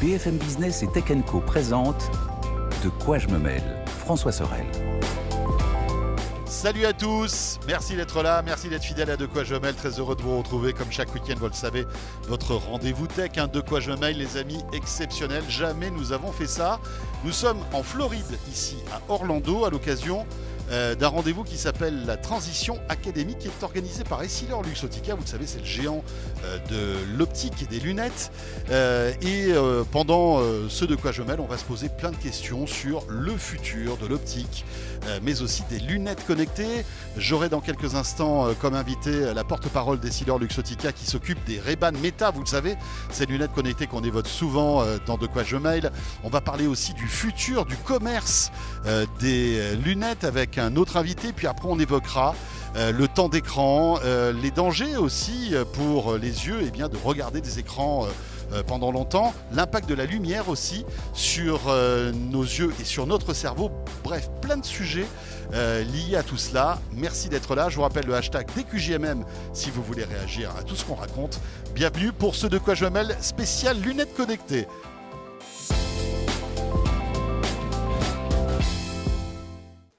BFM Business et Tech Co présente De quoi je me mêle, François Sorel. Salut à tous, merci d'être là, merci d'être fidèle à De quoi je me mêle, très heureux de vous retrouver comme chaque week-end, vous le savez, votre rendez-vous tech, De quoi je me mêle, les amis, exceptionnel, jamais nous avons fait ça. Nous sommes en Floride, ici à Orlando, à l'occasion d'un rendez-vous qui s'appelle la Transition Academy, qui est organisé par EssilorLuxottica. Vous le savez, c'est le géant de l'optique et des lunettes. Pendant ce De quoi je mêle, on va se poser plein de questions sur le futur de l'optique, mais aussi des lunettes connectées. J'aurai dans quelques instants comme invité la porte-parole d'EssilorLuxottica qui s'occupe des Ray-Ban Meta. Vous le savez, ces lunettes connectées qu'on évoque souvent dans De quoi je mêle. On va parler aussi du futur du commerce des lunettes avec un autre invité, puis après on évoquera le temps d'écran, les dangers aussi pour les yeux, et bien de regarder des écrans pendant longtemps, l'impact de la lumière aussi sur nos yeux et sur notre cerveau. Bref, plein de sujets liés à tout cela. Merci d'être là. Je vous rappelle le hashtag DQJMM si vous voulez réagir à tout ce qu'on raconte. Bienvenue pour ce De quoi je me mêle spécial lunettes connectées.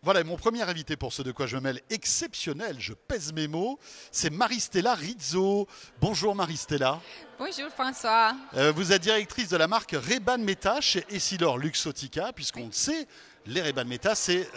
Voilà, mon premier invité pour ce De quoi je me mêle exceptionnel, je pèse mes mots, c'est Maristella Rizzo. Bonjour Maristella. Bonjour François. Vous êtes directrice de la marque Ray-Ban Meta chez EssilorLuxottica, puisqu'on le sait, les Ray-Ban Meta, c'est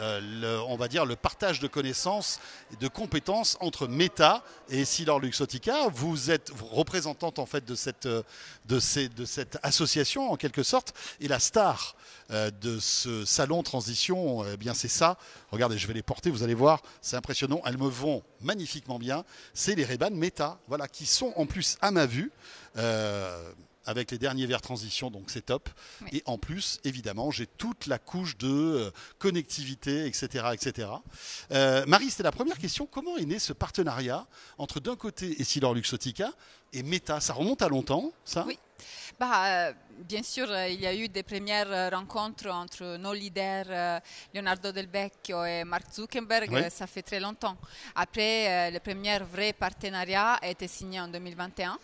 on va dire le partage de connaissances et de compétences entre Meta et EssilorLuxottica. Vous êtes représentante en fait de cette association en quelque sorte, et la star de ce salon transition, eh bien c'est ça. Regardez, je vais les porter, vous allez voir, c'est impressionnant. Elles me vont magnifiquement bien. C'est les Ray-Ban Meta, voilà, qui sont en plus à ma vue. Avec les derniers verres transition, donc c'est top. Oui. Et en plus, évidemment, j'ai toute la couche de connectivité, etc. etc. Marie, c'était la première question. Comment est né ce partenariat entre d'un côté EssilorLuxottica et Meta? Ça remonte à longtemps, ça? Oui. Bien sûr, il y a eu des premières rencontres entre nos leaders, Leonardo Del Vecchio et Mark Zuckerberg, oui. Ça fait très longtemps. Après, le premier vrai partenariat a été signé en 2021.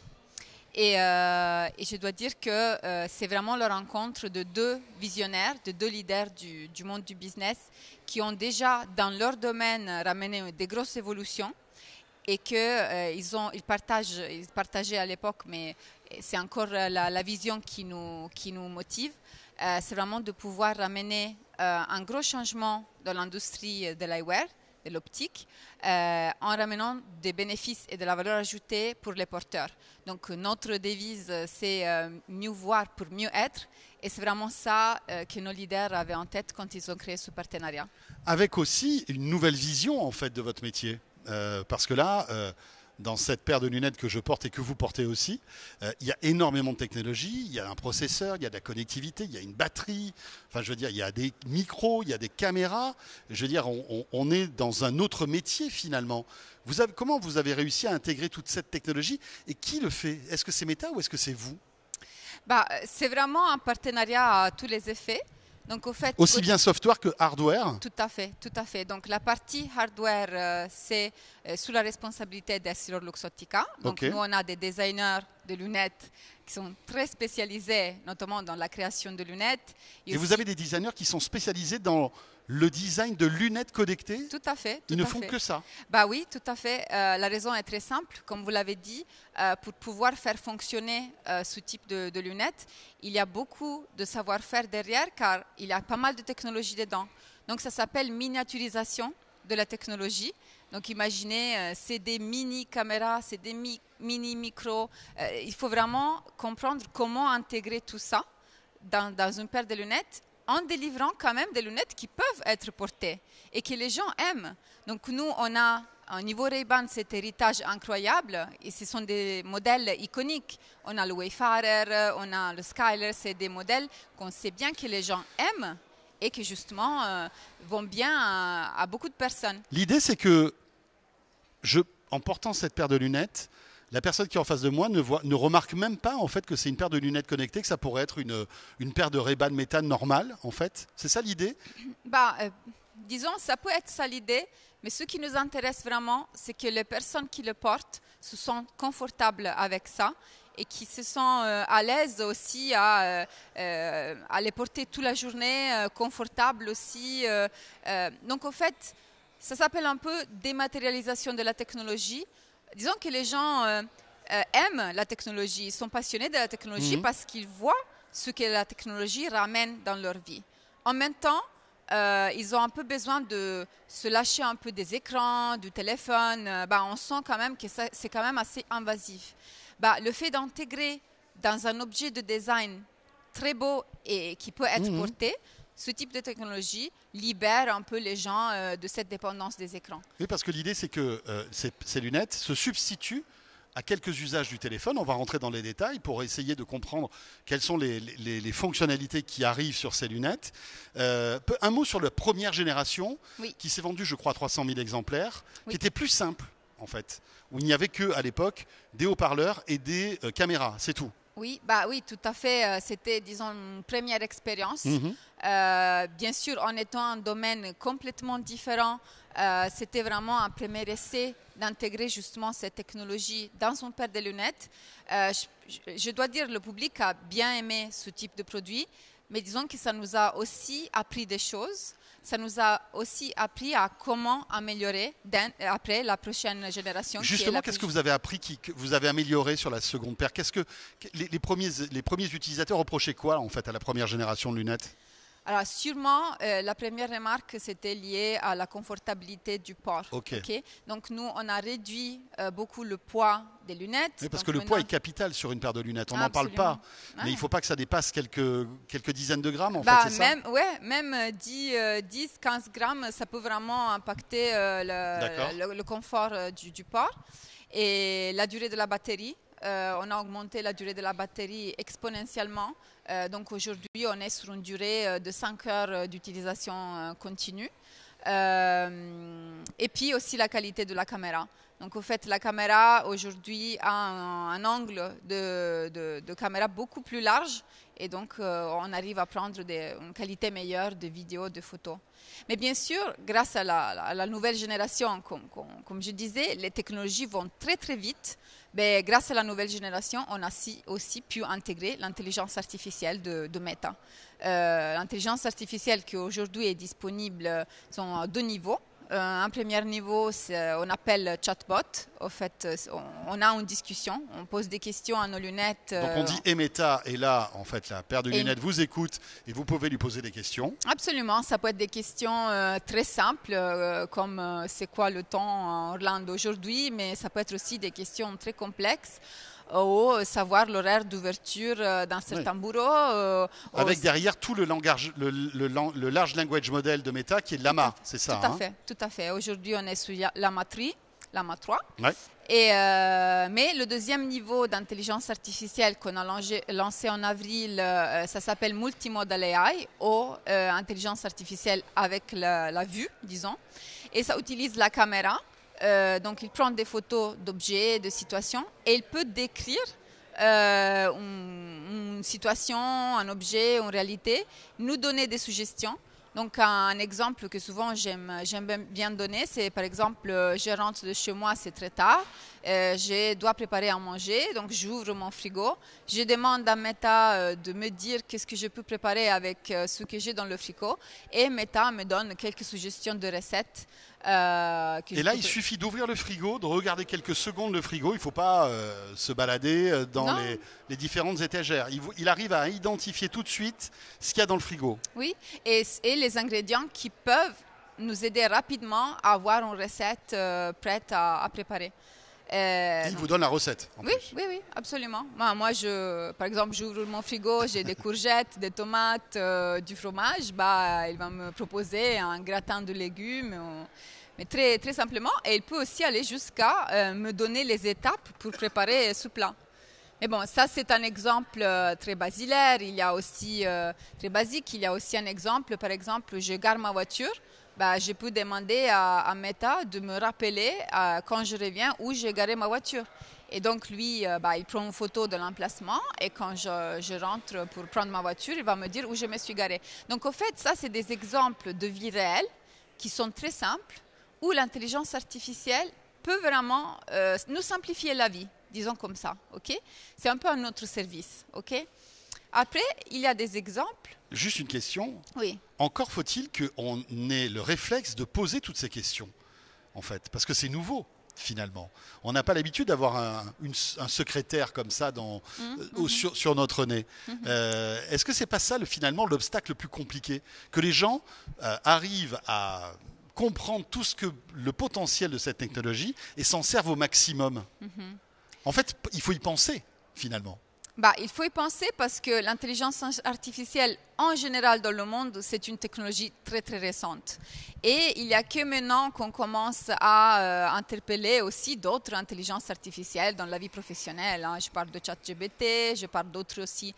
Et je dois dire que c'est vraiment la rencontre de deux visionnaires, de deux leaders du monde du business qui ont déjà dans leur domaine ramené des grosses évolutions et qu'ils partageaient à l'époque, mais c'est encore la vision qui nous motive. C'est vraiment de pouvoir ramener un gros changement dans l'industrie de l'eyewear, de l'optique, en ramenant des bénéfices et de la valeur ajoutée pour les porteurs. Donc notre devise, c'est mieux voir pour mieux être, et c'est vraiment ça que nos leaders avaient en tête quand ils ont créé ce partenariat. Avec aussi une nouvelle vision en fait de votre métier, parce que là, dans cette paire de lunettes que je porte et que vous portez aussi, il y a énormément de technologie, il y a un processeur, il y a de la connectivité, il y a une batterie, enfin je veux dire, il y a des micros, il y a des caméras. Je veux dire, on est dans un autre métier finalement. Comment vous avez réussi à intégrer toute cette technologie et qui le fait? Est-ce que c'est Meta ou est-ce que c'est vous? C'est vraiment un partenariat à tous les effets. Donc, au fait, aussi bien software que hardware? Tout à fait, tout à fait. Donc la partie hardware, c'est sous la responsabilité d'EssilorLuxottica. Donc nous, on a des designers de lunettes qui sont très spécialisés, notamment dans la création de lunettes. Et vous avez des designers qui sont spécialisés dans le design de lunettes connectées? Tout à fait. Ils ne font que ça? Oui, tout à fait. La raison est très simple. Comme vous l'avez dit, pour pouvoir faire fonctionner ce type de lunettes, il y a beaucoup de savoir-faire derrière, car il y a pas mal de technologies dedans. Donc ça s'appelle miniaturisation de la technologie. Donc imaginez, c'est des mini-caméras, c'est des mini-micros. Il faut vraiment comprendre comment intégrer tout ça dans une paire de lunettes, en délivrant quand même des lunettes qui peuvent être portées et que les gens aiment. Donc nous, on a au niveau Ray-Ban cet héritage incroyable, et ce sont des modèles iconiques. On a le Wayfarer, on a le Skyler, c'est des modèles qu'on sait bien que les gens aiment et qui justement vont bien à beaucoup de personnes. L'idée, c'est que en portant cette paire de lunettes, la personne qui est en face de moi ne remarque même pas en fait que c'est une paire de lunettes connectées, que ça pourrait être une paire de Ray-Ban Meta normale en fait. C'est ça l'idée? Disons, ça peut être ça l'idée, mais ce qui nous intéresse vraiment, c'est que les personnes qui le portent se sentent confortables avec ça et qui se sentent à l'aise aussi à les porter toute la journée, confortable aussi. Donc en fait, ça s'appelle un peu dématérialisation de la technologie. Disons que les gens aiment la technologie, ils sont passionnés de la technologie parce qu'ils voient ce que la technologie ramène dans leur vie. En même temps, ils ont un peu besoin de se lâcher un peu des écrans, du téléphone. On sent quand même que c'est quand même assez invasif. Le fait d'intégrer dans un objet de design très beau et qui peut être porté, ce type de technologie libère un peu les gens de cette dépendance des écrans. Oui, parce que l'idée, c'est que ces lunettes se substituent à quelques usages du téléphone. On va rentrer dans les détails pour essayer de comprendre quelles sont les fonctionnalités qui arrivent sur ces lunettes. Un mot sur la première génération, qui s'est vendue, je crois, 300 000 exemplaires, qui était plus simple, en fait, où il n'y avait que, à l'époque, des haut-parleurs et des caméras, c'est tout. Oui, oui, tout à fait. C'était, disons, une première expérience. Bien sûr, en étant un domaine complètement différent, c'était vraiment un premier essai d'intégrer justement cette technologie dans son paire de lunettes. Je dois dire, le public a bien aimé ce type de produit, mais disons que ça nous a aussi appris des choses. Ça nous a aussi appris à comment améliorer après la prochaine génération. Justement, qu'est-ce que vous avez appris, que vous avez amélioré sur la seconde paire? Qu'est-ce que les premiers utilisateurs reprochaient quoi en fait à la première génération de lunettes? Alors sûrement, la première remarque, c'était lié à la confortabilité du port. Okay. Donc nous, on a réduit beaucoup le poids des lunettes. Oui, parce que le poids est capital sur une paire de lunettes. On n'en parle pas, mais il ne faut pas que ça dépasse quelques dizaines de grammes, en fait, c'est ça? Même 10-15 grammes, ça peut vraiment impacter le confort du port. Et la durée de la batterie. On a augmenté la durée de la batterie exponentiellement. Donc aujourd'hui, on est sur une durée de 5 heures d'utilisation continue. Et puis aussi la qualité de la caméra. Donc en fait, la caméra aujourd'hui a un angle de caméra beaucoup plus large. Et donc, on arrive à prendre une qualité meilleure de vidéos, de photos. Mais bien sûr, grâce à la nouvelle génération, comme je disais, les technologies vont très très vite. Mais grâce à la nouvelle génération, on a aussi pu intégrer l'intelligence artificielle de Meta. L'intelligence artificielle qui aujourd'hui est disponible sont à 2 niveaux. Un premier niveau, on appelle chatbot. En fait, on a une discussion, on pose des questions à nos lunettes. Donc on dit Meta, et là, en fait, la paire de lunettes vous écoute et vous pouvez lui poser des questions. Absolument, ça peut être des questions très simples, comme c'est quoi le temps en Orlando aujourd'hui, mais ça peut être aussi des questions très complexes. Ou savoir l'horaire d'ouverture d'un certain bureau. Avec derrière tout le large language model de Meta qui est Llama, c'est ça? Tout à fait. Aujourd'hui, on est sur Llama 3. Ouais. Mais le deuxième niveau d'intelligence artificielle qu'on a lancé en avril, ça s'appelle Multimodal AI, ou intelligence artificielle avec la vue, disons. Et ça utilise la caméra. Donc, il prend des photos d'objets, de situations, et il peut décrire une situation, un objet, une réalité, nous donner des suggestions. Donc, un exemple que souvent j'aime bien donner, c'est par exemple, je rentre de chez moi, c'est très tard, je dois préparer à manger, donc j'ouvre mon frigo, je demande à Meta de me dire qu'est-ce que je peux préparer avec ce que j'ai dans le frigo, et Meta me donne quelques suggestions de recettes. Et là, il suffit d'ouvrir le frigo, de regarder quelques secondes le frigo. Il ne faut pas se balader dans les différentes étagères. Il arrive à identifier tout de suite ce qu'il y a dans le frigo. Oui, et les ingrédients qui peuvent nous aider rapidement à avoir une recette prête à préparer. Il vous donne la recette. Oui, absolument. Moi, par exemple, j'ouvre mon frigo, j'ai des courgettes, des tomates, du fromage. Il va me proposer un gratin de légumes, mais très, très simplement. Et il peut aussi aller jusqu'à me donner les étapes pour préparer ce plat. Mais bon, ça, c'est un exemple très basilaire. Il y a aussi, très basique, il y a aussi un exemple. Par exemple, je gare ma voiture. Je peux demander à Meta de me rappeler quand je reviens où j'ai garé ma voiture. Et donc, lui, il prend une photo de l'emplacement et quand je rentre pour prendre ma voiture, il va me dire où je me suis garée. Donc, en fait, ça, c'est des exemples de vie réelle qui sont très simples où l'intelligence artificielle peut vraiment nous simplifier la vie. disons comme ça, ok? C'est un peu un autre service, ok? Après, il y a des exemples. Juste une question. Oui. Encore faut-il qu'on ait le réflexe de poser toutes ces questions, en fait, parce que c'est nouveau, finalement. On n'a pas l'habitude d'avoir un secrétaire comme ça sur notre nez. Est-ce que c'est pas ça, finalement, l'obstacle le plus compliqué? Que les gens arrivent à comprendre tout le potentiel de cette technologie et s'en servent au maximum. En fait, il faut y penser, finalement. Il faut y penser parce que l'intelligence artificielle, en général dans le monde, c'est une technologie très très récente. Et il n'y a que maintenant qu'on commence à interpeller aussi d'autres intelligences artificielles dans la vie professionnelle. Hein. Je parle de ChatGPT, je parle d'autres aussi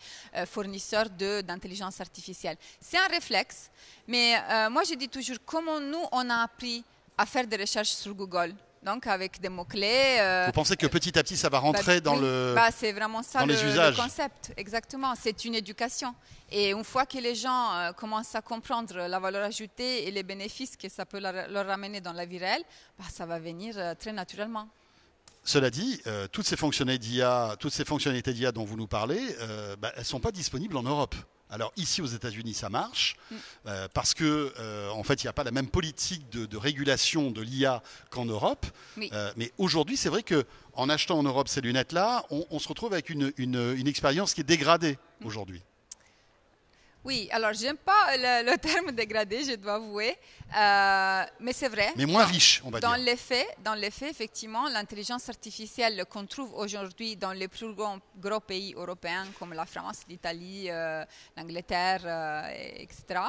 fournisseurs d'intelligence artificielle. C'est un réflexe, mais moi je dis toujours comment nous on a appris à faire des recherches sur Google. Donc avec des mots-clés. Vous pensez que petit à petit ça va rentrer dans c'est vraiment ça les usages. Le concept, exactement. C'est une éducation. Et une fois que les gens commencent à comprendre la valeur ajoutée et les bénéfices que ça peut leur ramener dans la vie réelle, ça va venir très naturellement. Cela dit, toutes ces fonctionnalités d'IA dont vous nous parlez, elles ne sont pas disponibles en Europe. Alors ici aux États-Unis ça marche parce que en fait il n'y a pas la même politique de régulation de l'IA qu'en Europe. Oui. Mais aujourd'hui c'est vrai que en achetant en Europe ces lunettes-là, on se retrouve avec une expérience qui est dégradée aujourd'hui. Oui, alors j'aime pas le terme dégradé, je dois avouer, mais c'est vrai. Mais moins riche, on va dire. Dans les faits, effectivement, l'intelligence artificielle qu'on trouve aujourd'hui dans les plus gros pays européens comme la France, l'Italie, l'Angleterre, etc.,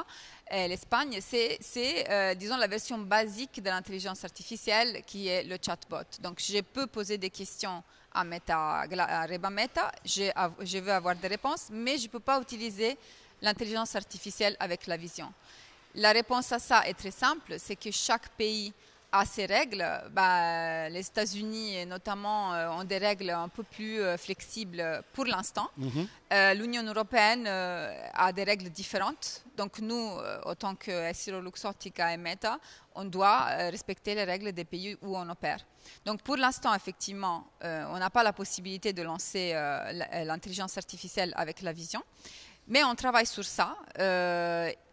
et l'Espagne, c'est disons, la version basique de l'intelligence artificielle qui est le chatbot. Donc, je peux poser des questions à Ray-Ban Meta, je veux avoir des réponses, mais je ne peux pas utiliser l'intelligence artificielle avec la vision. La réponse à ça est très simple, c'est que chaque pays a ses règles. Les États-Unis notamment ont des règles un peu plus flexibles pour l'instant. L'Union européenne a des règles différentes. Donc nous, autant que EssilorLuxottica et Meta, on doit respecter les règles des pays où on opère. Donc pour l'instant, effectivement, on n'a pas la possibilité de lancer l'intelligence artificielle avec la vision. Mais on travaille sur ça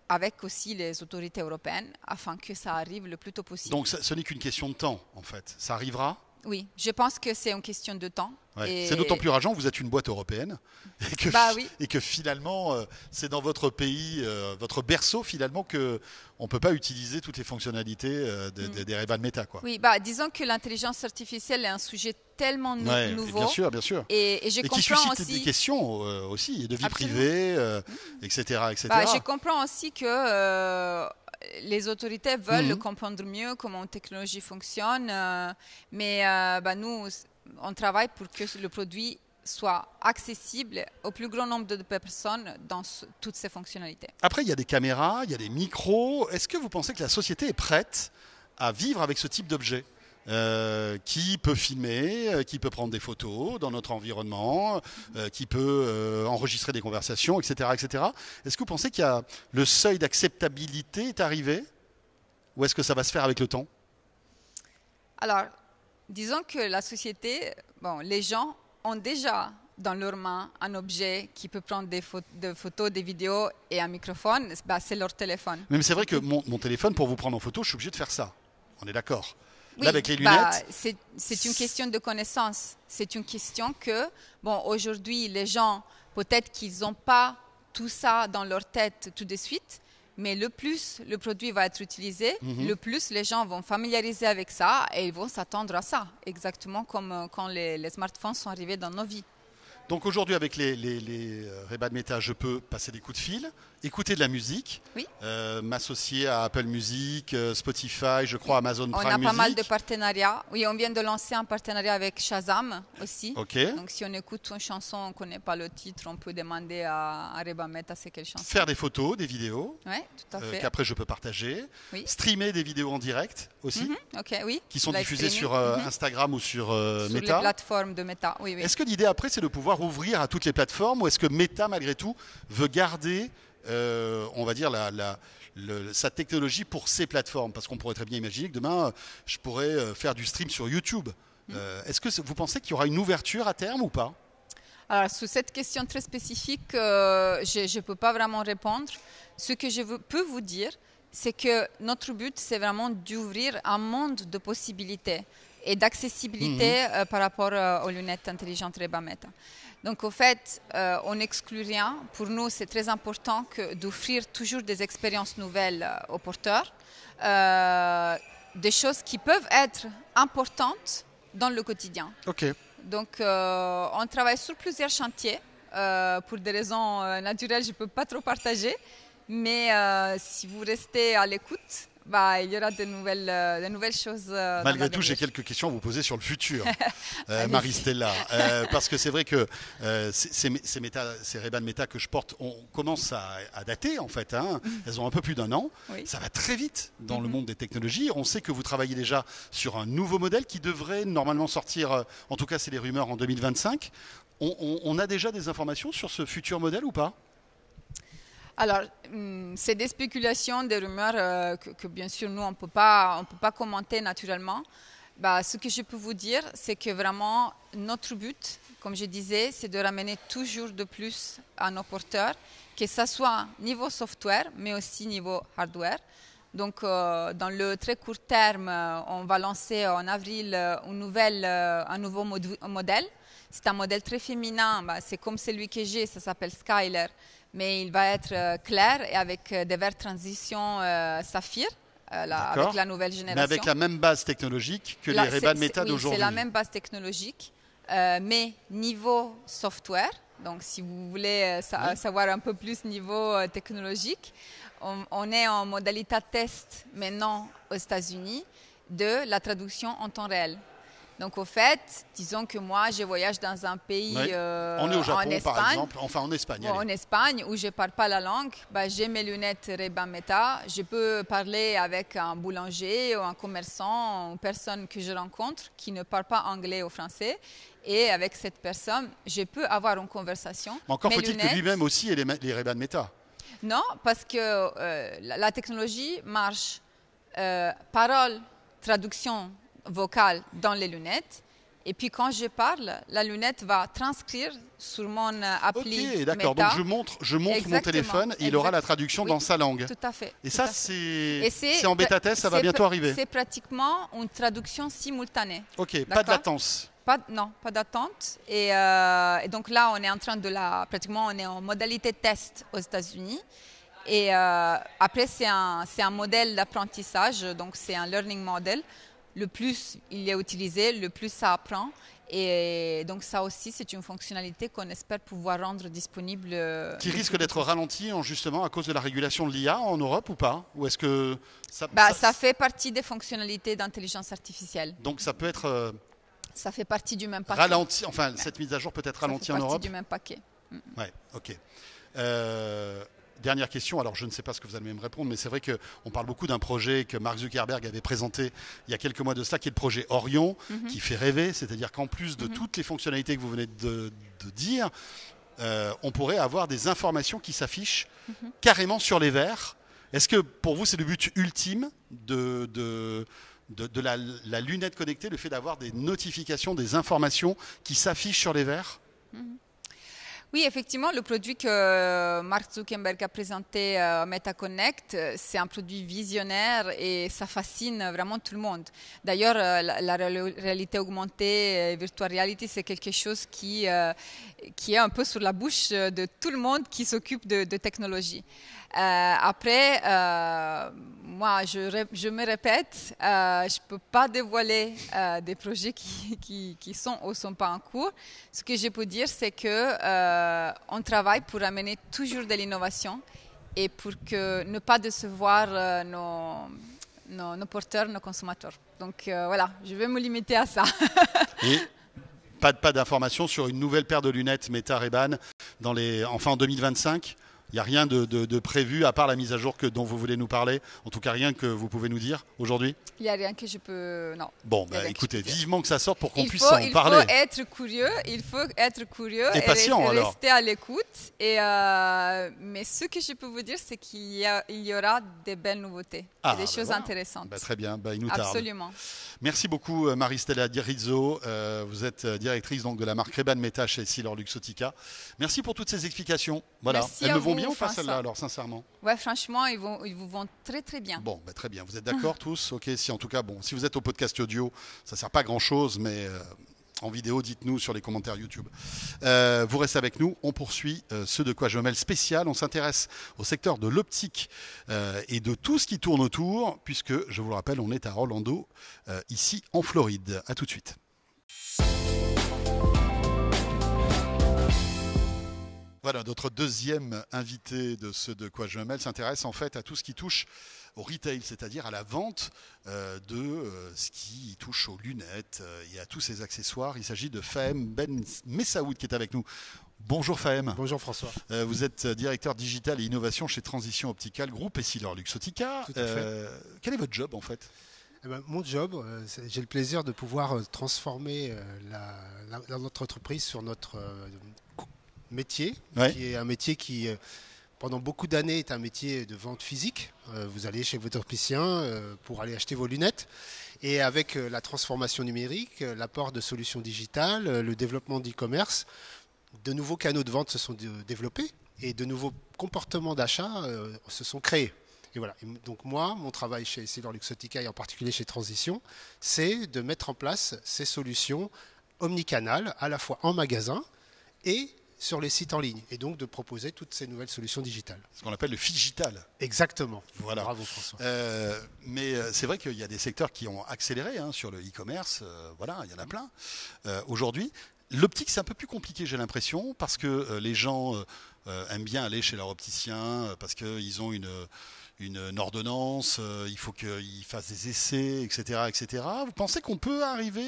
avec aussi les autorités européennes afin que ça arrive le plus tôt possible. Donc ce n'est qu'une question de temps en fait. Ça arrivera ? Oui, je pense que c'est une question de temps. Ouais. Et c'est d'autant plus rageant que vous êtes une boîte européenne et que finalement c'est dans votre pays, votre berceau finalement qu'on ne peut pas utiliser toutes les fonctionnalités des Ray-Ban Meta. Quoi. Oui, disons que l'intelligence artificielle est un sujet tellement nouveau. Bien sûr. Et je comprends qui suscite aussi des questions aussi, de vie privée, etc. Je comprends aussi que les autorités veulent comprendre mieux comment une technologie fonctionne, mais nous, on travaille pour que le produit soit accessible au plus grand nombre de personnes dans toutes ces fonctionnalités. Après, il y a des caméras, il y a des micros. Est-ce que vous pensez que la société est prête à vivre avec ce type d'objet ? Qui peut filmer, qui peut prendre des photos dans notre environnement, qui peut enregistrer des conversations, etc., etc. Est-ce que vous pensez qu'il y a le seuil d'acceptabilité est arrivé, ou est-ce que ça va se faire avec le temps ? Alors, disons que la société, les gens ont déjà dans leurs mains un objet qui peut prendre des photos, des vidéos et un microphone, c'est leur téléphone. Mais c'est vrai que mon téléphone, pour vous prendre en photo, je suis obligé de faire ça. On est d'accord ? Là, avec les lunettes, c'est une question de connaissance. C'est une question que, aujourd'hui, les gens, peut-être qu'ils n'ont pas tout ça dans leur tête tout de suite, mais le plus le produit va être utilisé, le plus les gens vont familiariser avec ça et ils vont s'attendre à ça, exactement comme quand les smartphones sont arrivés dans nos vies. Donc aujourd'hui, avec les Ray-Ban Meta, je peux passer des coups de fil, écouter de la musique, m'associer à Apple Music, Spotify, je crois Amazon Prime Music. On a pas mal de partenariats. Oui, on vient de lancer un partenariat avec Shazam aussi. Okay. Donc si on écoute une chanson, on ne connaît pas le titre, on peut demander à Ray-Ban Meta c'est quelle chanson. Faire des photos, des vidéos, tout à fait. Qu'après je peux partager. Streamer des vidéos en direct aussi, qui sont diffusées sur Instagram ou sur Meta. Sur les plateformes de Meta, oui. Est-ce que l'idée après c'est de pouvoir ouvrir à toutes les plateformes, ou est-ce que Meta malgré tout veut garder on va dire sa technologie pour ses plateformes, parce qu'on pourrait très bien imaginer que demain je pourrais faire du stream sur YouTube Est-ce que vous pensez qu'il y aura une ouverture à terme ou pas? Alors, sur cette question très spécifique, je ne peux pas vraiment répondre. Ce que peux vous dire, c'est que notre but, c'est vraiment d'ouvrir un monde de possibilités et d'accessibilité par rapport aux lunettes intelligentes Ray-Ban Meta. Donc, au fait, on n'exclut rien. Pour nous, c'est très important d'offrir toujours des expériences nouvelles aux porteurs, des choses qui peuvent être importantes dans le quotidien. Ok. Donc, on travaille sur plusieurs chantiers. Pour des raisons naturelles, je ne peux pas trop partager. Mais si vous restez à l'écoute, il y aura de nouvelles choses. Malgré tout, j'ai quelques questions à vous poser sur le futur, Marie-Stella. Parce que c'est vrai que ces Ray-Ban Meta que je porte, on commence à dater en fait. Hein. Elles ont un peu plus d'1 an. Oui. Ça va très vite dans le monde des technologies. On sait que vous travaillez déjà sur un nouveau modèle qui devrait normalement sortir, en tout cas c'est les rumeurs, en 2025. On a déjà des informations sur ce futur modèle ou pas? Alors, c'est des spéculations, des rumeurs que bien sûr, nous, on ne peut pas commenter naturellement. Ce que je peux vous dire, c'est que vraiment, notre but, comme je disais, c'est de ramener toujours de plus à nos porteurs, que ce soit niveau software, mais aussi niveau hardware. Donc, dans le très court terme, on va lancer en avril un nouveau modèle. C'est un modèle très féminin, c'est comme celui que j'ai, ça s'appelle Skyler. Mais il va être clair et avec des verres transition saphir, avec la nouvelle génération. Mais avec la même base technologique que les Ray-Ban Meta d'aujourd'hui. Oui, c'est la même base technologique, mais niveau software. Donc, si vous voulez savoir un peu plus niveau technologique, on est en modalité test maintenant aux États-Unis de la traduction en temps réel. Donc, au fait, disons que moi, je voyage dans un pays on est au Japon, en Espagne, par exemple, enfin en Espagne. En Espagne, où je ne parle pas la langue, j'ai mes lunettes Ray-Ban Meta. Je peux parler avec un boulanger ou un commerçant, une personne que je rencontre qui ne parle pas anglais ou français. Et avec cette personne, je peux avoir une conversation. Mais encore faut-il que lui-même aussi ait les Ray-Ban Meta. Non, parce que la technologie marche parole, traduction vocale dans les lunettes. Et puis quand je parle, la lunette va transcrire sur mon appli. Ok, d'accord. Donc je montre mon téléphone et il aura la traduction dans sa langue. Tout à fait. Et ça, c'est en bêta test, ça va bientôt arriver. C'est pratiquement une traduction simultanée. Ok, pas de latence. Non, pas d'attente. Et donc là, on est en train pratiquement, on est en modalité test aux États-Unis. Et après, c'est un modèle d'apprentissage, donc c'est un learning model. Le plus il est utilisé, le plus ça apprend. Et donc ça aussi, c'est une fonctionnalité qu'on espère pouvoir rendre disponible. Qui risque d'être ralentie justement à cause de la régulation de l'IA en Europe ou pas? Ou est-ce que ça fait partie des fonctionnalités d'intelligence artificielle. Donc ça peut être... ça fait partie du même paquet. Ralenti, enfin, cette mise à jour peut être ralentie en Europe. Ça fait partie du même paquet. Ouais, ok. Dernière question, alors je ne sais pas ce que vous allez me répondre, mais c'est vrai qu'on parle beaucoup d'un projet que Mark Zuckerberg avait présenté il y a quelques mois de cela, qui est le projet Orion, qui fait rêver, c'est-à-dire qu'en plus de toutes les fonctionnalités que vous venez de dire, on pourrait avoir des informations qui s'affichent carrément sur les verres. Est-ce que pour vous c'est le but ultime de la lunette connectée, le fait d'avoir des notifications, des informations qui s'affichent sur les verres? Oui, effectivement, le produit que Mark Zuckerberg a présenté, MetaConnect, c'est un produit visionnaire et ça fascine vraiment tout le monde. D'ailleurs, la réalité augmentée, virtual reality, c'est quelque chose qui est un peu sur la bouche de tout le monde qui s'occupe de technologie. Après, moi, je me répète, je ne peux pas dévoiler des projets qui sont ou sont pas en cours. Ce que je peux dire, c'est qu'on travaille pour amener toujours de l'innovation et pour ne pas décevoir nos porteurs, nos consommateurs. Donc voilà, je vais me limiter à ça. Et pas d'informations sur une nouvelle paire de lunettes Meta Ray-Ban en 2025? Il n'y a rien de prévu à part la mise à jour dont vous voulez nous parler. En tout cas, rien que vous pouvez nous dire aujourd'hui. Il n'y a rien que je peux... Non. Bon, écoutez, vivement que ça sorte pour qu'on puisse en parler. Il faut être curieux et patient, rester à l'écoute. Mais ce que je peux vous dire, c'est qu'il y aura des belles nouveautés, des choses intéressantes. Très bien, il nous tarde. Absolument. Merci beaucoup Maristella Di Rizzo. Vous êtes directrice donc, de la marque Ray-Ban Meta chez EssilorLuxottica. Merci pour toutes ces explications. Voilà. Elles me vont bien ou pas celles-là alors, sincèrement? Ouais, franchement, ils vous vont très très bien. Bon, très bien. Vous êtes d'accord tous? Ok, si en tout cas, si vous êtes au podcast audio, ça ne sert pas à grand-chose, mais en vidéo, dites-nous sur les commentaires YouTube. Vous restez avec nous, on poursuit ce de quoi je me mêle spécial. On s'intéresse au secteur de l'optique et de tout ce qui tourne autour, puisque, je vous le rappelle, on est à Orlando, ici en Floride. À tout de suite. Voilà, notre deuxième invité de ce de quoi je me mêle s'intéresse en fait à tout ce qui touche au retail, c'est-à-dire à la vente de ce qui touche aux lunettes et à tous ces accessoires. Il s'agit de Fahem Ben Messaoud qui est avec nous. Bonjour Fahem. Bonjour François. Vous êtes directeur digital et innovation chez Transition Optical Group EssilorLuxottica. Tout à fait. Quel est votre job en fait? Mon job, j'ai le plaisir de pouvoir transformer notre entreprise sur notre métier, qui est un métier qui, pendant beaucoup d'années, est un métier de vente physique. Vous allez chez votre opticien pour aller acheter vos lunettes. Et avec la transformation numérique, l'apport de solutions digitales, le développement d'e-commerce, de nouveaux canaux de vente se sont développés et de nouveaux comportements d'achat se sont créés. Et voilà. Donc moi, mon travail chez EssilorLuxottica et en particulier chez Transition, c'est de mettre en place ces solutions omnicanales, à la fois en magasin et sur les sites en ligne, et donc de proposer toutes ces nouvelles solutions digitales. Ce qu'on appelle le phygital. Exactement. Voilà. Bravo François. Mais c'est vrai qu'il y a des secteurs qui ont accéléré sur le e-commerce. Voilà, il y en a plein. Aujourd'hui, l'optique, c'est un peu plus compliqué, j'ai l'impression, parce que les gens aiment bien aller chez leur opticien, parce qu'ils ont une ordonnance, il faut qu'ils fassent des essais, etc., etc. Vous pensez qu'on peut arriver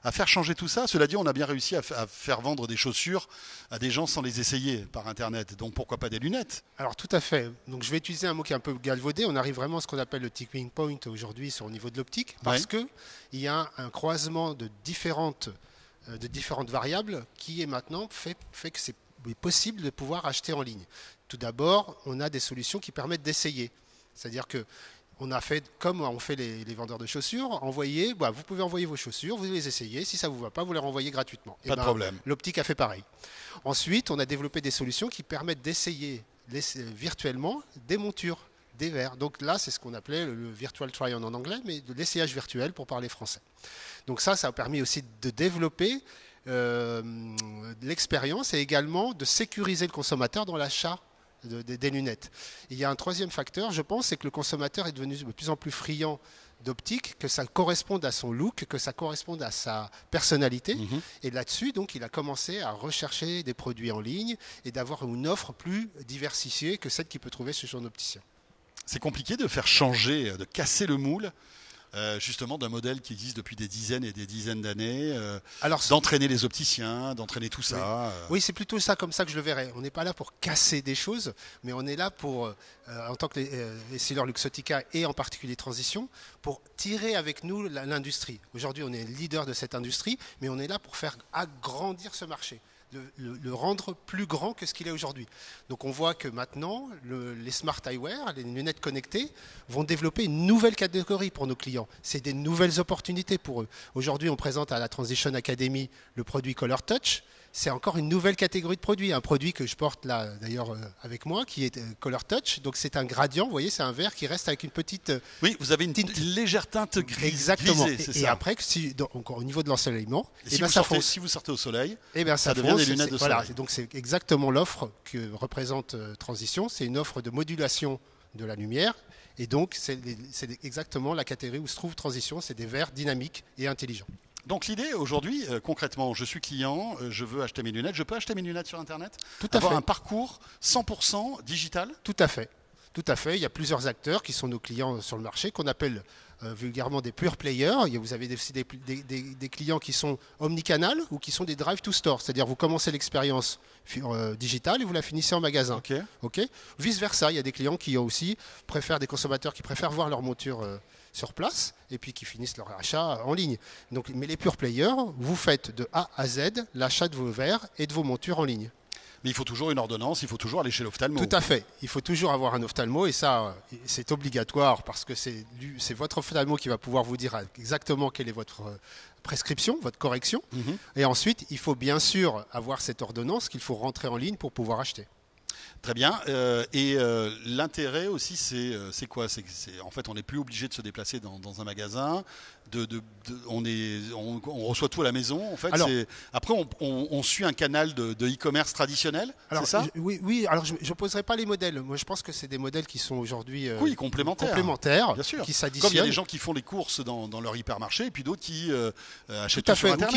à faire changer tout ça? Cela dit, on a bien réussi à faire vendre des chaussures à des gens sans les essayer par Internet. Donc pourquoi pas des lunettes? Alors tout à fait. Donc je vais utiliser un mot qui est un peu galvaudé. On arrive vraiment à ce qu'on appelle le tipping point aujourd'hui au niveau de l'optique, parce qu'il y a un croisement de différentes variables qui est maintenant fait que c'est possible de pouvoir acheter en ligne. Tout d'abord, on a des solutions qui permettent d'essayer. C'est-à-dire que on a fait comme on fait les vendeurs de chaussures, vous pouvez envoyer vos chaussures, vous les essayez, si ça ne vous va pas, vous les renvoyez gratuitement. Pas de problème. L'optique a fait pareil. Ensuite, on a développé des solutions qui permettent d'essayer virtuellement des montures, des verres. Donc là, c'est ce qu'on appelait le virtual try-on en anglais, mais de l'essayage virtuel pour parler français. Donc ça a permis aussi de développer l'expérience et également de sécuriser le consommateur dans l'achat des lunettes. Et il y a un troisième facteur, je pense, c'est que le consommateur est devenu de plus en plus friand d'optique, que ça corresponde à son look, que ça corresponde à sa personnalité. Et là-dessus, donc, il a commencé à rechercher des produits en ligne et d'avoir une offre plus diversifiée que celle qu'il peut trouver chez son opticien. C'est compliqué de faire changer, de casser le moule justement d'un modèle qui existe depuis des dizaines et des dizaines d'années, d'entraîner les opticiens, d'entraîner tout ça. Oui, c'est plutôt ça comme ça que je le verrais. On n'est pas là pour casser des choses, mais on est là pour, en tant que EssilorLuxottica et en particulier Transition, pour tirer avec nous l'industrie. Aujourd'hui, on est leader de cette industrie, mais on est là pour faire agrandir ce marché. Le rendre plus grand que ce qu'il est aujourd'hui. Donc on voit que maintenant, les smart eyewear, les lunettes connectées, vont développer une nouvelle catégorie pour nos clients. C'est des nouvelles opportunités pour eux. Aujourd'hui, on présente à la Transition Academy le produit Color Touch. C'est encore une nouvelle catégorie de produits. Un produit que je porte là, d'ailleurs, avec moi, qui est Color Touch. Donc c'est un gradient, vous voyez, c'est un verre qui reste avec une petite... Oui, vous avez une légère teinte grise. Exactement. Grisée, et après, encore au niveau de l'ensoleillement, si vous sortez au soleil, ça devient des lunettes de soleil. Voilà, donc c'est exactement l'offre que représente Transition. C'est une offre de modulation de la lumière. Et donc, c'est exactement la catégorie où se trouve Transition. C'est des verres dynamiques et intelligents. Donc l'idée aujourd'hui, concrètement, je suis client, je veux acheter mes lunettes. Je peux acheter mes lunettes sur Internet? Tout à fait. Avoir un parcours 100% digital? Tout à fait. Tout à fait. Il y a plusieurs acteurs qui sont nos clients sur le marché, qu'on appelle vulgairement des pure players. Vous avez aussi des clients qui sont omnicanal ou qui sont des drive to store. C'est-à-dire vous commencez l'expérience digitale et vous la finissez en magasin. Okay. Vice versa, il y a des clients qui aussi préfèrent, des consommateurs qui préfèrent voir leur monture sur place et puis qui finissent leur achat en ligne. Donc, mais les pure players, vous faites de A à Z l'achat de vos verres et de vos montures en ligne. Mais il faut toujours une ordonnance, il faut toujours aller chez l'ophtalmo. Tout à fait. Il faut toujours avoir un ophtalmo et ça, c'est obligatoire parce que c'est votre ophtalmo qui va pouvoir vous dire exactement quelle est votre prescription, votre correction. Et ensuite, il faut bien sûr avoir cette ordonnance qu'il faut rentrer en ligne pour pouvoir acheter. Très bien. L'intérêt aussi, c'est quoi? En fait, on n'est plus obligé de se déplacer dans un magasin. On reçoit tout à la maison. En fait, après, on suit un canal de e-commerce traditionnel. C'est ça? Oui. Alors, je n'opposerai pas les modèles. Moi, je pense que c'est des modèles qui sont aujourd'hui complémentaires, bien sûr. Qui s'additionnent. Comme il y a des gens qui font les courses dans leur hypermarché, et puis d'autres qui achètent tout à sur fait, Internet.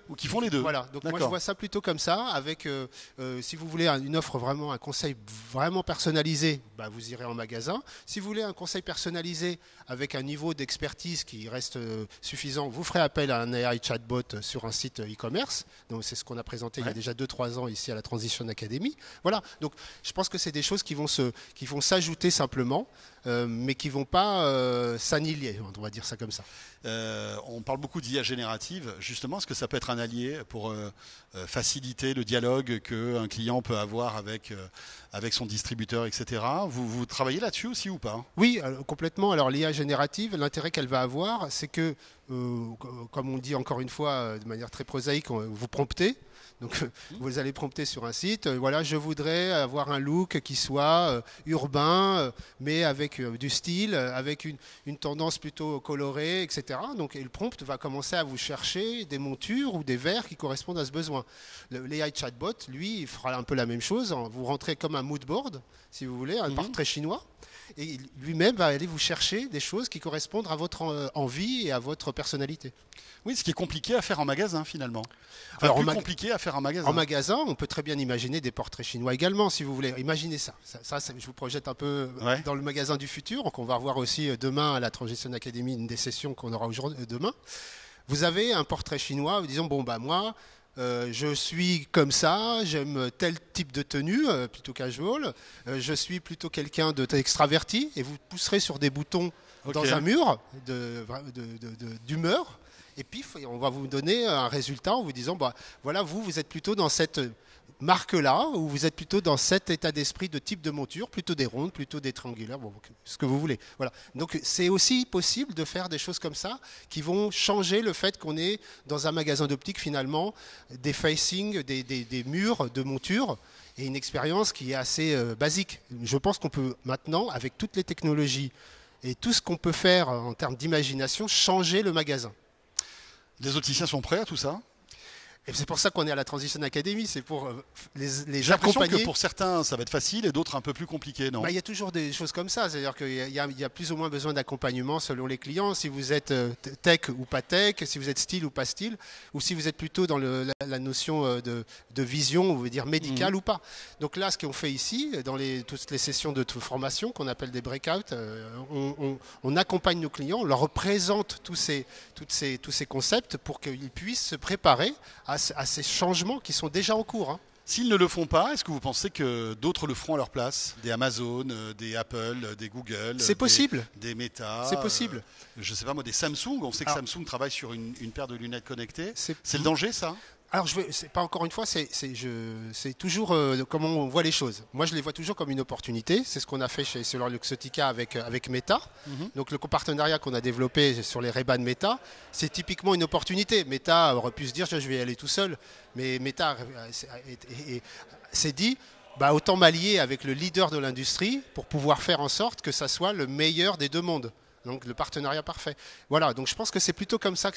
Ou qui font les deux. Voilà. Donc moi, je vois ça plutôt comme ça, avec, si vous voulez une offre vraiment, un conseil vraiment personnalisé, vous irez en magasin. Si vous voulez un conseil personnalisé avec un niveau d'expertise qui reste suffisant, vous ferez appel à un AI chatbot sur un site e-commerce. Donc c'est ce qu'on a présenté il y a déjà 2-3 ans ici à la Transition Academy. Voilà. Donc je pense que c'est des choses qui vont s'ajouter simplement, mais qui ne vont pas s'annihiler, on va dire ça comme ça. On parle beaucoup d'IA générative. Justement, est-ce que ça peut être un allié pour faciliter le dialogue qu'un client peut avoir avec son distributeur, etc. Vous travaillez là-dessus aussi ou pas? Oui, complètement. Alors l'IA générative, l'intérêt qu'elle va avoir, c'est que, comme on dit encore une fois de manière très prosaïque, vous promptez. Donc vous allez prompter sur un site, voilà, je voudrais avoir un look qui soit urbain, mais avec du style, avec une tendance plutôt colorée, etc. Donc et le prompt va commencer à vous chercher des montures ou des verres qui correspondent à ce besoin. L'AI chatbot, lui, il fera un peu la même chose. Vous rentrez comme un mood board, si vous voulez, un portrait chinois. Et lui-même va aller vous chercher des choses qui correspondent à votre envie et à votre personnalité. Oui, ce qui est compliqué à faire en magasin finalement. Enfin, plus compliqué à faire en magasin. En magasin, on peut très bien imaginer des portraits chinois également, si vous voulez. Imaginez ça. Ça je vous projette un peu dans le magasin du futur. Donc on va revoir aussi demain à la Transition Academy une des sessions qu'on aura demain. Vous avez un portrait chinois, disons, moi... je suis comme ça, j'aime tel type de tenue, plutôt casual. Je suis plutôt quelqu'un d'extraverti et vous pousserez sur des boutons dans un mur d'humeur. Et puis, on va vous donner un résultat en vous disant, voilà, vous êtes plutôt dans cette marque-là, ou vous êtes plutôt dans cet état d'esprit de type de monture, plutôt des rondes, plutôt des triangulaires, ce que vous voulez. Voilà. Donc c'est aussi possible de faire des choses comme ça qui vont changer le fait qu'on est dans un magasin d'optique finalement, des facings, des murs de monture et une expérience qui est assez basique. Je pense qu'on peut maintenant, avec toutes les technologies et tout ce qu'on peut faire en termes d'imagination, changer le magasin. Les opticiens sont prêts à tout ça? Et c'est pour ça qu'on est à la Transition Academy, c'est pour les accompagner. J'ai l'impression que pour certains, ça va être facile et d'autres un peu plus compliqué, non? Il y a toujours des choses comme ça, c'est-à-dire qu'il y a plus ou moins besoin d'accompagnement selon les clients. Si vous êtes tech ou pas tech, si vous êtes style ou pas style, ou si vous êtes plutôt dans la notion de vision, on veut dire médicale ou pas. Donc là, ce qu'on fait ici, dans toutes les sessions de formation qu'on appelle des breakouts, on accompagne nos clients, on leur représente tous ces concepts pour qu'ils puissent se préparer à ces changements qui sont déjà en cours. S'ils ne le font pas, est-ce que vous pensez que d'autres le feront à leur place? Des Amazon, des Apple, des Google, c'est possible. Des Meta, c'est possible. Je ne sais pas moi, des Samsung. On sait que Samsung travaille sur une paire de lunettes connectées. C'est le danger, ça? Alors, c'est pas encore une fois, c'est toujours comment on voit les choses. Moi, je les vois toujours comme une opportunité. C'est ce qu'on a fait chez EssilorLuxottica avec Meta. Donc, le partenariat qu'on a développé sur les Ray-Ban Meta, c'est typiquement une opportunité. Meta aurait pu se dire, je vais y aller tout seul. Mais Meta s'est dit, autant m'allier avec le leader de l'industrie pour pouvoir faire en sorte que ça soit le meilleur des deux mondes. Donc le partenariat parfait. Voilà, donc je pense que c'est plutôt comme ça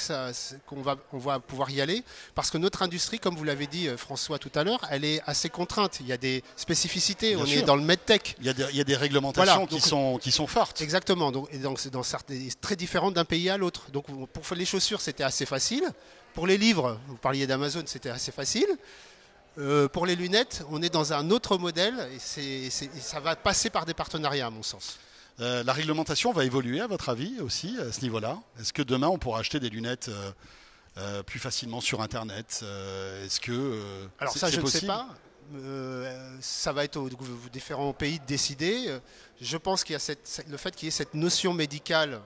qu'on va pouvoir y aller, parce que notre industrie, comme vous l'avez dit François tout à l'heure, elle est assez contrainte. Il y a des spécificités, on est dans le medtech. Il y a des réglementations qui sont fortes. Exactement, et donc c'est très différent d'un pays à l'autre. Donc pour faire les chaussures, c'était assez facile. Pour les livres, vous parliez d'Amazon, c'était assez facile. Pour les lunettes, on est dans un autre modèle et ça va passer par des partenariats à mon sens. La réglementation va évoluer à votre avis aussi à ce niveau-là? Est-ce que demain on pourra acheter des lunettes plus facilement sur Internet? Est-ce que alors ça je ne sais pas. Ça va être aux différents pays de décider. Je pense qu'il y a le fait qu'il y ait cette notion médicale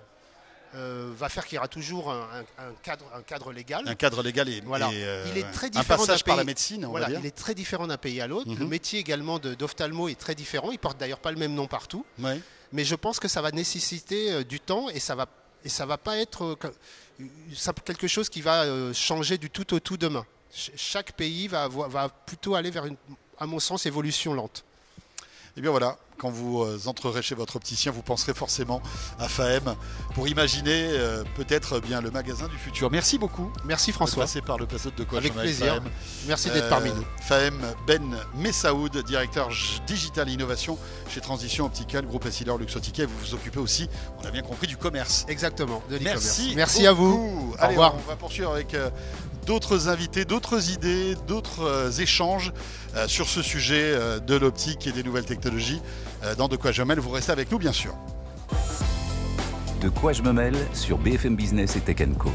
va faire qu'il y aura toujours un cadre légal. Un cadre légal et, voilà. Il est très différent un passage par la médecine, on va dire. Il est très différent d'un pays à l'autre. Le métier également d'ophtalmo est très différent. Il porte d'ailleurs pas le même nom partout. Ouais. Mais je pense que ça va nécessiter du temps et ça va pas être quelque chose qui va changer du tout au tout demain. Chaque pays va plutôt aller vers une, à mon sens, évolution lente. Et bien voilà, quand vous entrerez chez votre opticien, vous penserez forcément à FAEM pour imaginer peut-être bien le magasin du futur. Merci beaucoup. Merci François. De passer par le plateau de quoi avec plaisir. FAEM. Merci d'être parmi nous. FAEM Ben Messaoud, directeur digital innovation chez Transition Optical, groupe Essilor Luxottica. Vous vous occupez aussi, on a bien compris, du commerce. Exactement, de l'e-commerce. Merci à vous. Allez, au revoir. On va poursuivre avec d'autres invités, d'autres idées, d'autres échanges sur ce sujet de l'optique et des nouvelles technologies dans De quoi je me mêle. Vous restez avec nous, bien sûr. De quoi je me mêle sur BFM Business et Tech & Co.